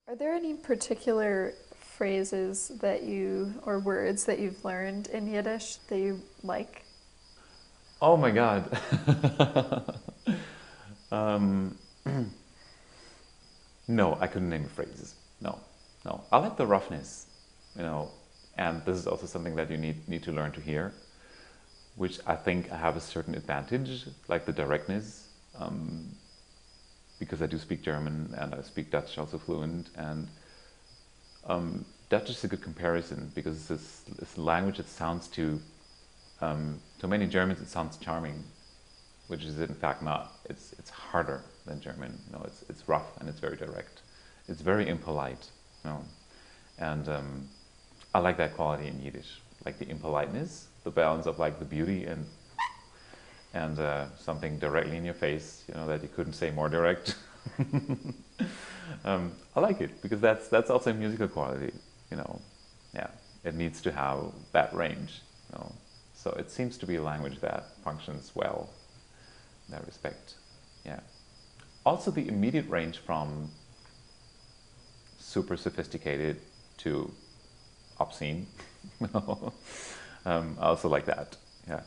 Are there any particular phrases that you, or words that you've learned in Yiddish that you like? Oh my God. um, no, I couldn't name phrases. No, no. I like the roughness, you know, and this is also something that you need to learn to hear, which I think I have a certain advantage, like the directness, um, because I do speak German and I speak Dutch also fluent, and Dutch is a good comparison because it's a language that sounds to many Germans it sounds charming, which is in fact not. It's harder than German. You know, it's rough and it's very direct. It's very impolite. You know, and I like that quality in Yiddish, like the impoliteness, the balance of like the beauty and something directly in your face. You know that you couldn't say more direct. I like it because that's also a musical quality. You know, yeah, it needs to have that range. You know, so it seems to be a language that functions well in that respect. Yeah. Also, the immediate range from super sophisticated to obscene. I also like that. Yeah.